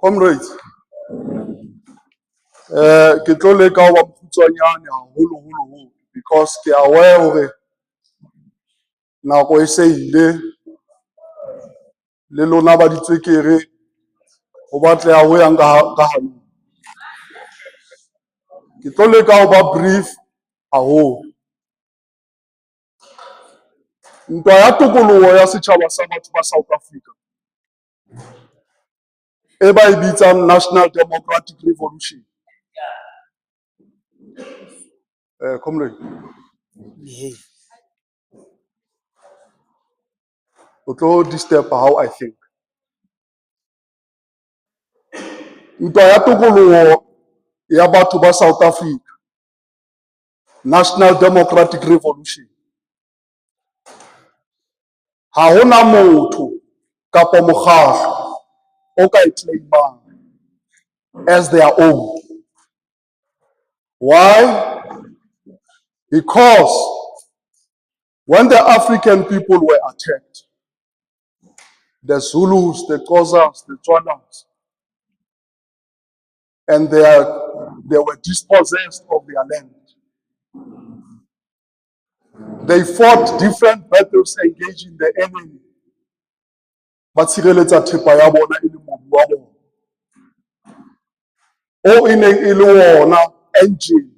Comrades, ke tlo leka ho ba mokgutshwanyane haholo because ke aware hore nako e se ile le lona ba ditswekere ho batleha ho yang ka hanong. Ke tlo leka ho ba brief haholo. Ntwa ya tokoloho ya setjhaba sa batho ba South Africa e ba e bitsang National Democratic Revolution. Comrade, o tlo disturb how I think. Ntwa ya tokoloho ya batho ba South Africa, National Democratic Revolution. Ha hona motho kapa mokgatlo o ka e claimang as their own. Why? Because when the African people were attacked, the Zulus, the Xhosas, the Tswanas, and they were dispossessed of their land. They fought different battles engaging the enemy. But sireletsa thepa ya bona e le mobu wa bona. O e neng e le wona engine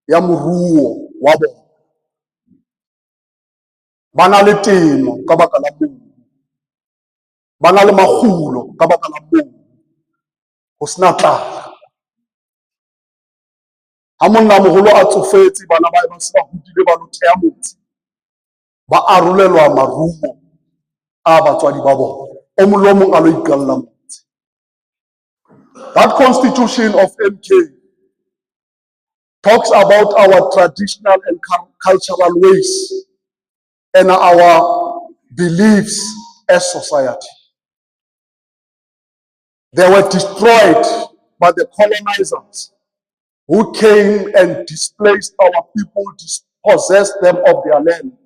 ya moruo wa bona. Ba na le temo ka baka la mobu. Ba na le makgulo ka baka la mobu. Ho sena tlala. Ha monna moholo a tsofetse bana ba ba se ba hodile ba lo theha motse. Ba arolelwa maruo a batswadi ba bona. O mong le o mong a lo iqalla motse. That constitution of MK talks about our traditional and cultural ways and our beliefs as society. They were destroyed by the colonizers who came and displaced our people, dispossessed them of their land.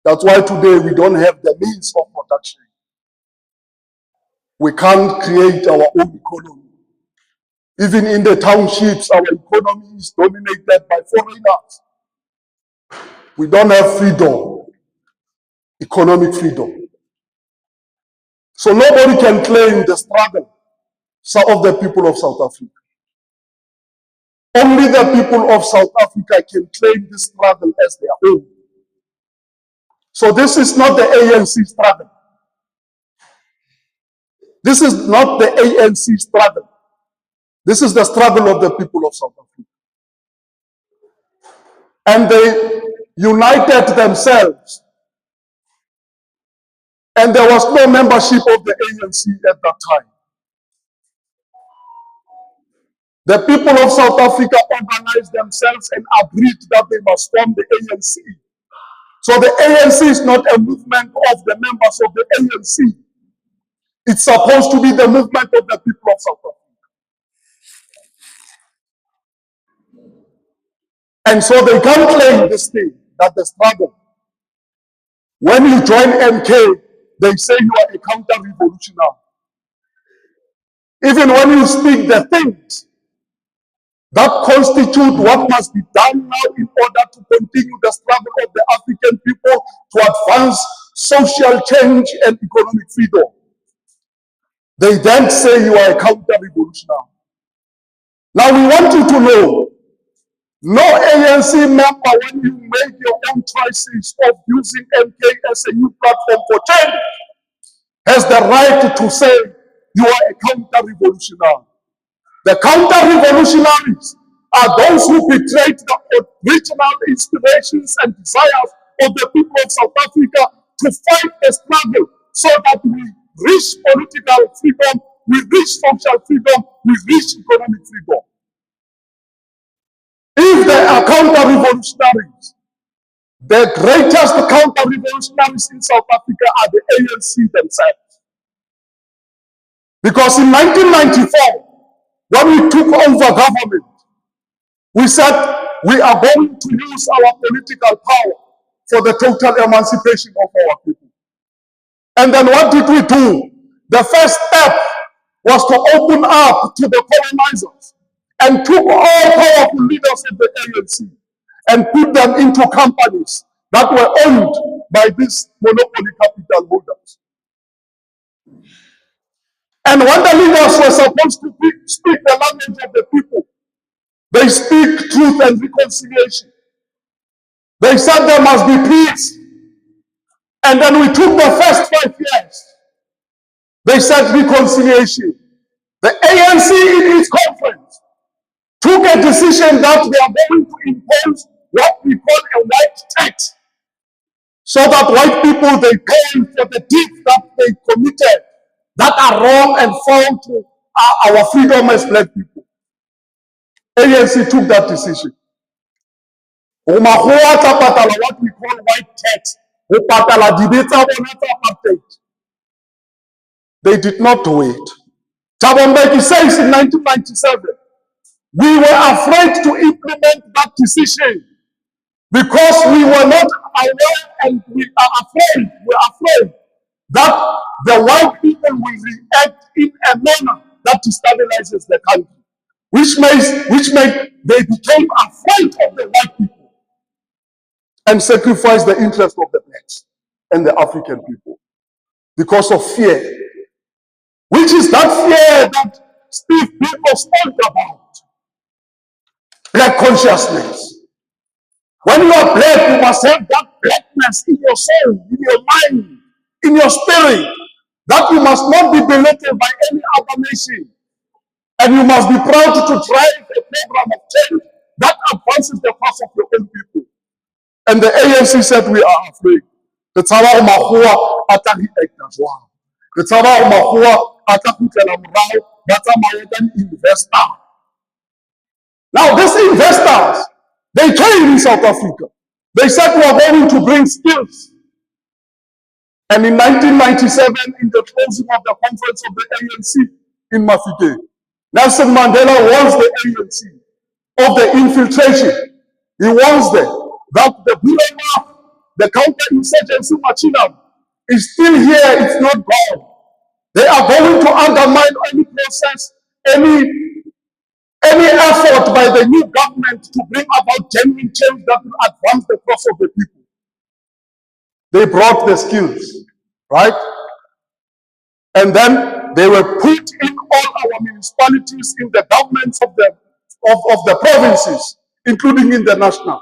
That's why today we don't have the means of production. We can't create our own economy. Even in the townships, our economy is dominated by foreigners. We don't have freedom, economic freedom. So nobody can claim the struggle of the people of South Africa. Only the people of South Africa can claim this struggle as their own. So this is not the ANC struggle. This is not the ANC struggle. This is the struggle of the people of South Africa. And they united themselves. And there was no membership of the ANC at that time. The people of South Africa organized themselves and agreed that they must form the ANC. So the ANC is not a movement of the members of the ANC. It's supposed to be the movement of the people of South Africa. And so they can't claim this thing, that the struggle. When you join MK, they say you are a counter-revolutionary. Even when you speak the things that constitute what must be done now in order to continue the struggle of the African people to advance social change and economic freedom, they then say you are a counter-revolutionary. Now we want you to know, no ANC member, when you make your own choices of using MK as a new platform for change, has the right to say you are a counter-revolutionary. The counter-revolutionaries are those who betrayed the original inspirations and desires of the people of South Africa to fight a struggle so that we reach political freedom, we reach social freedom, we reach economic freedom. If they are counter-revolutionaries, the greatest counter-revolutionaries in South Africa are the ANC themselves. Because in 1994, when we took over government, we said we are going to use our political power for the total emancipation of our people. And then what did we do? The first step was to open up to the colonizers and took all powerful leaders of the ANC and put them into companies that were owned by these monopoly capital holders. And when the leaders were supposed to speak the language of the people, they speak truth and reconciliation. They said there must be peace. And then we took the first 5 years. They said reconciliation. The ANC in its conference took a decision that they are going to impose what we call a white tax, so that white people, they pay for the deeds that they committed that are wrong and foul to our freedom as black people. ANC took that decision. What we call white tax. They did not do it. Thabo Mbeki says in 1997, we were afraid to implement that decision because we were not aware and we are afraid, that the white people will react in a manner that destabilizes the country, which made they became afraid of the white people and sacrificed the interest of the blacks and the African people because of fear, which is that fear that Steve Biko spoke about. Black consciousness. When you are black, you must have that blackness in your soul, in your mind, in your spirit, that you must not be belittled by any other nation. And you must be proud to drive a program of change that advances the cause of your own people. And the ANC said, we are afraid. The Tsawa Mahua ataki ektajwa. The Tsawa Mahua ataki telamurao, that's a Mayadan investor. Now, these investors, they came in South Africa. They said we are going to bring skills. And in 1997, in the closing of the conference of the ANC in Mafike, Nelson Mandela warns the ANC of the infiltration. He warns them that the Bulema, the counter-insurgency machine, is still here, it's not gone. They are going to undermine any process, any effort by the new government to bring about genuine change that will advance the cause of the people. They brought the skills, right? And then they were put in all our municipalities, in the governments of the provinces, including in the national.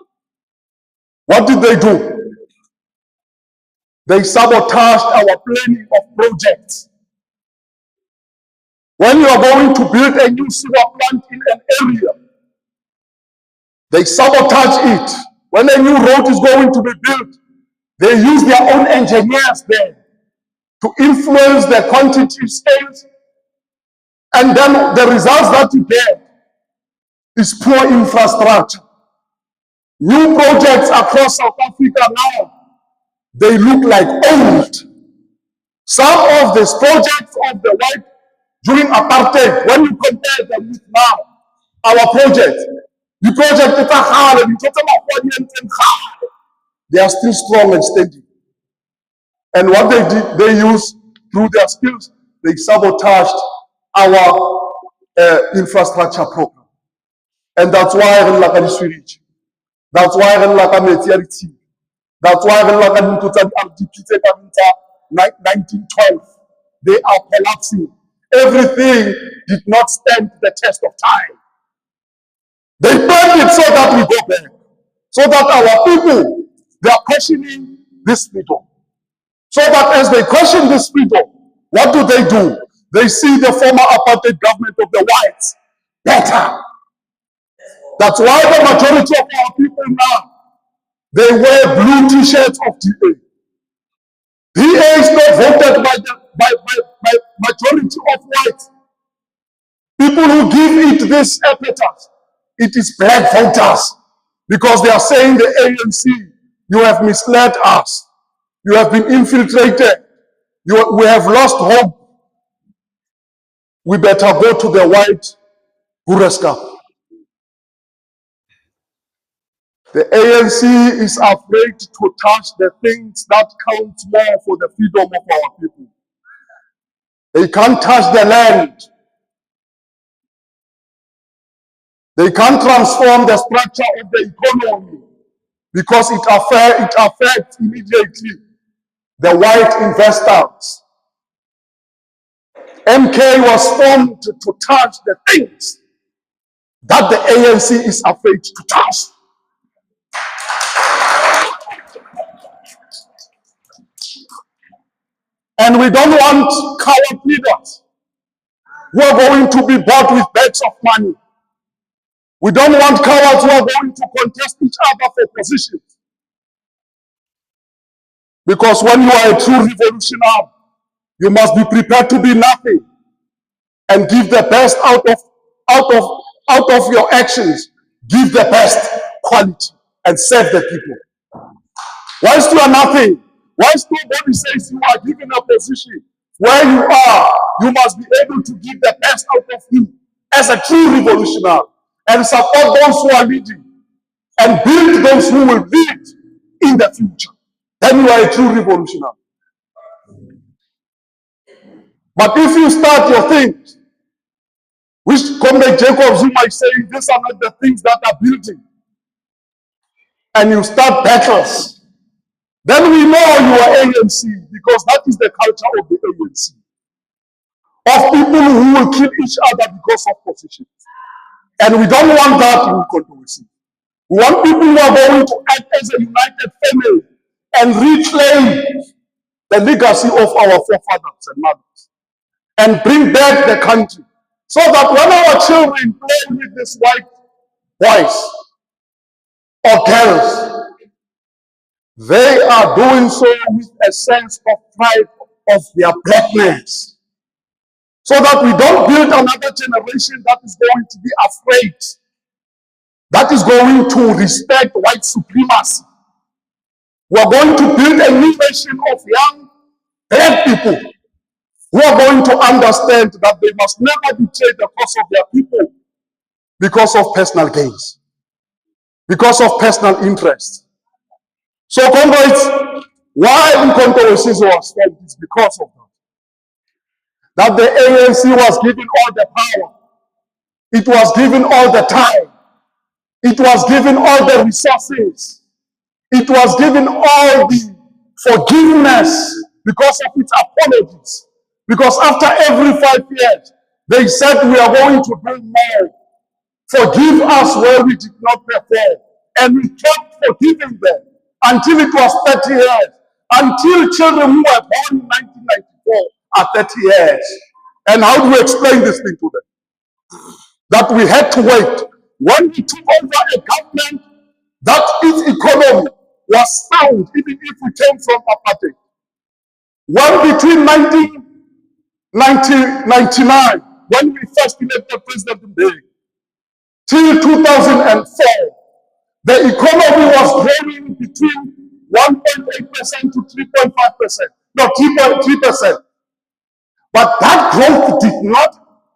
What did they do? They sabotaged our planning of projects. When you are going to build a new sewer plant in an area, they sabotage it. When a new road is going to be built, they use their own engineers there to influence the quantity scales. And then the results that you get is poor infrastructure. New projects across South Africa now, they look like old. Some of these projects of the white during apartheid, when you compare them with now, our project, the project they are still strong and steady. And what they did, they used through their skills, they sabotaged our infrastructure program. And that's why I like this reach. That's why I like a That's why I like a 1912. They are collapsing. Everything did not stand the test of time. They burned it so that we go back. So that our people, they are questioning this freedom. So that as they question this freedom, what do? They see the former apartheid government of the whites better. That's why the majority of our people now, they wear blue t-shirts of DA. DA is not voted by majority of whites. People who give it this epithet, it is black voters, because they are saying the ANC, you have misled us. You have been infiltrated. We have lost hope. We better go to the white Hureska. The ANC is afraid to touch the things that count more for the freedom of our people. They can't touch the land. They can't transform the structure of the economy because it affects immediately the white investors. MK was formed to touch the things that the ANC is afraid to touch. And we don't want coward leaders who are going to be bought with bags of money. We don't want cowards who are going to contest each other for positions. Because when you are a true revolutionary, you must be prepared to be nothing and give the best out of your actions. Give the best quality and serve the people. Whilst you are nothing, whilst nobody says you are given a position, where you are, you must be able to give the best out of you as a true revolutionary and support those who are leading and build those who will lead in the future. Then you are a true revolutionary. But if you start your things, which Comrade Jacob Zuma is saying, these are not the things that are building, and you start battles, then we know you are ANC, because that is the culture of the ANC. Of people who will kill each other because of positions. And we don't want that in controversy. We want people who are going to act as a united family and reclaim the legacy of our forefathers and mothers and bring back the country so that when our children play with these white boys or girls, they are doing so with a sense of pride of their blackness. So that we don't build another generation that is going to be afraid, that is going to respect white supremacy. We are going to build a new nation of young black people who are going to understand that they must never betray the cause of their people because of personal gains, because of personal interest. So, comrades, why Umkhonto weSizwe was formed is because of that. That the ANC was given all the power. It was given all the time. It was given all the resources. It was given all the forgiveness because of its apologies. Because after every 5 years, they said we are going to do more. Forgive us where we did not perform. And we kept forgiving them until it was 30 years. Until children who were born in 1994 are 30 years. And how do we explain this thing to them? That we had to wait. When we took over a government that its economy was sound, even if we came from apartheid. When between 1999, when we first elected President Mbeki, till 2004, the economy was growing between 1.8% to 3.5%. No, 3.3%. But that growth did not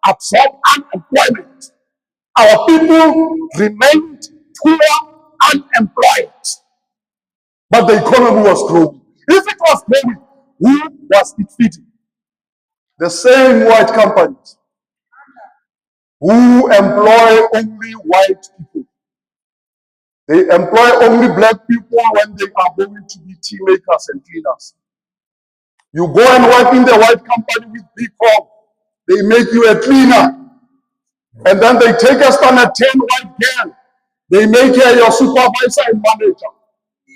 absorb unemployment. Our people remained poor, unemployed. But the economy was growing. If it was growing, who was it feeding? The same white companies who employ only white people. They employ only black people when they are going to be tea makers and cleaners. You go and work in the white company with big corp, they make you a cleaner. And then they take us on a 10 white girl. They make her your supervisor and manager.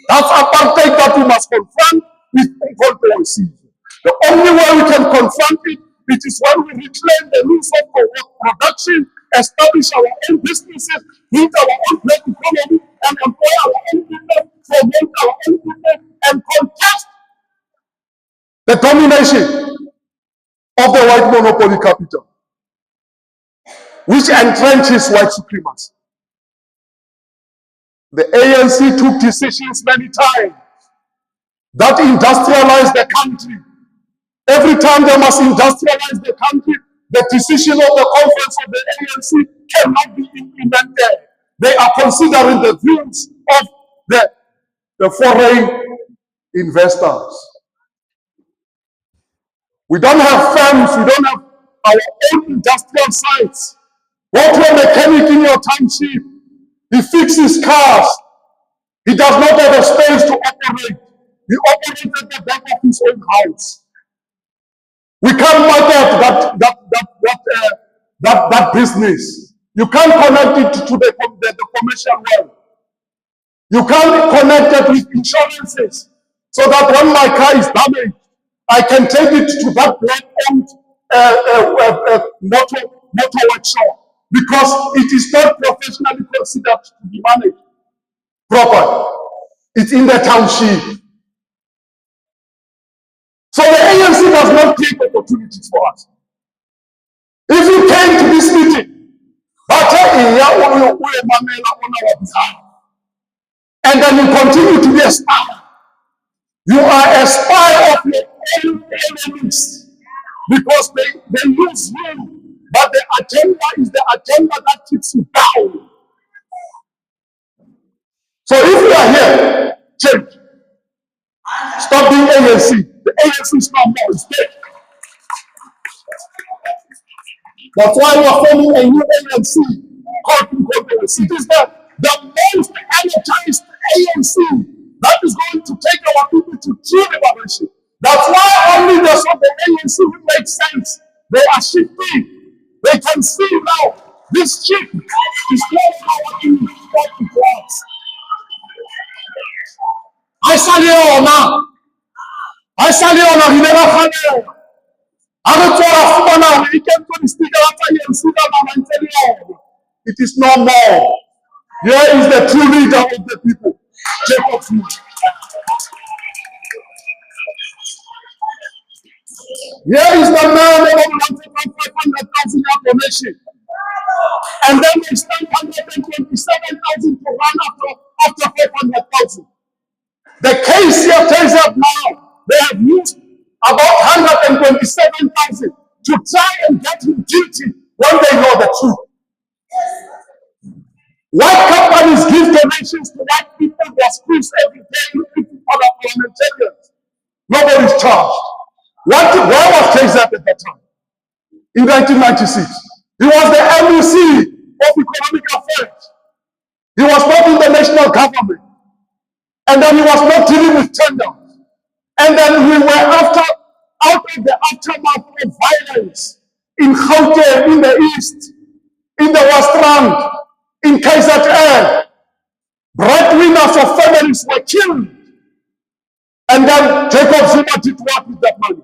That's apartheid that we must confront with Umkhonto weSizwe. The only way we can confront it, it is when we reclaim the rules of production, establish our own businesses, build our own black economy, and employ our own people, promote our own people, and contest the domination of the white monopoly capital, which entrenches white supremacy. The ANC took decisions many times that industrialized the country. Every time they must industrialize the country, the decision of the conference of the ANC cannot be implemented. They are considering the views of the foreign investors. We don't have farms, we don't have our own industrial sites. Go to a mechanic in your township. He fixes cars. He does not have a space to operate. He operates at the back of his own house. We can't market that business. You can't connect it to the commercial world. You can't connect it with insurances so that when my car is damaged, I can take it to that black-owned motor workshop because it is not professionally considered to be managed properly. It's in the township. So the ANC does not create opportunities for us. If you came to this meeting, and then you continue to be a spy, you are a spy of your own enemies because they use you, but the agenda is the agenda that keeps you down. So if you are here, change. Stop being ANC. The ANC is not more, it's dead. That's why we are forming a new ANC called ANC. It is the most energized ANC that is going to take our people to true liberation. That's why only those of the ANC who make sense. They are shifting. They can see now this shift is not our in what it was. I saw you now. I saw you now. He never had you. It is no more. Here is the true leader of the people, Jacob Zuma. Here is the man who wanted 500,000 donation. And then they spent 127,000 to run after 500,000. The case here tells us now they have used about 127,000 to try and get him guilty when they know the truth. White companies give donations to white people, their schools every day, looking for other parliamentarians. Nobody's charged. Where was Kaiser at that time? In 1996. He was the MEC of Economic Affairs. He was not in the national government. And then he was not dealing with tenders. And then we were out of the aftermath of violence in Gauteng, in the east, in the Westland, in KZN. Breadwinners of families were killed. And then Jacob Zuma did what with that money?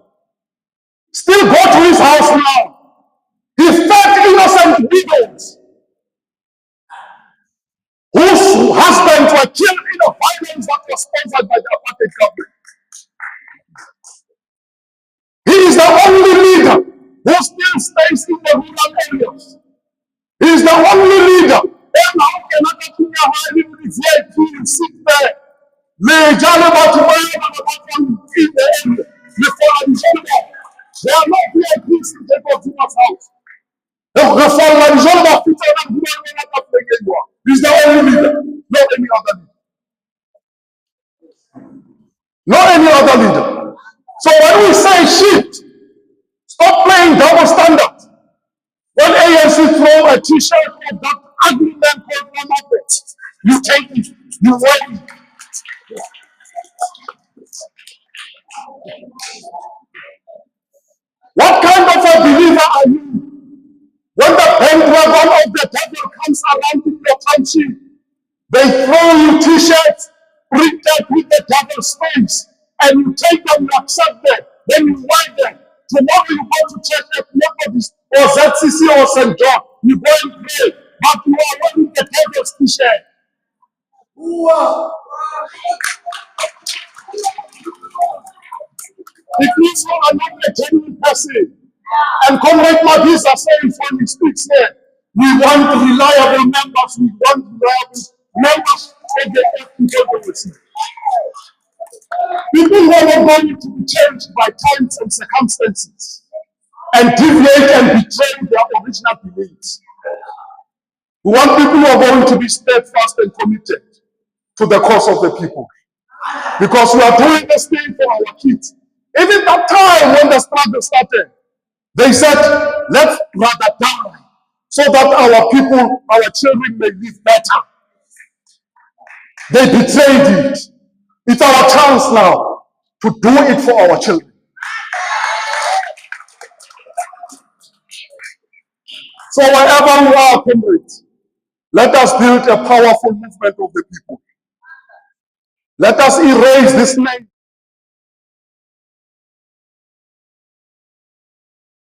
Still go to his house now. He fed innocent widows whose husbands were killed in a violence that was sponsored by the apartheid government. He is the only leader who still stays in the rural areas. He is the only leader. And how can I get in the VIP and sit there? They are not VIPs in Jacob Zuma's house. He's the only leader, not any other leader. Not any other leader. So when we say shift, stop playing double standards. When ANC throw a t-shirt of that ugly man called Mohammed, you take it, you wear it. What kind of a believer are you? When the bandwagon of the devil comes around in your country, they throw you t-shirts printed with the devil's face, and you take them, you accept them, then you wear them. Tomorrow you go to church at Methodist or ZCC or St. John, you go and pray, but you are wearing the devil's t-shirt. It means you are not a genuine person. And Comrade Mabisa says when he speaks here, we want reliable members, we want reliable members of the FPWC. People who are not going to be changed by times and circumstances and deviate and betray their original beliefs. We want people who are going to be steadfast and committed to the cause of the people. Because we are doing this thing for our kids. Even that time when the struggle started, they said, let's rather die so that our people, our children may live better. They betrayed it. It's our chance now to do it for our children. So wherever we are, comrades, let us build a powerful movement of the people. Let us erase this name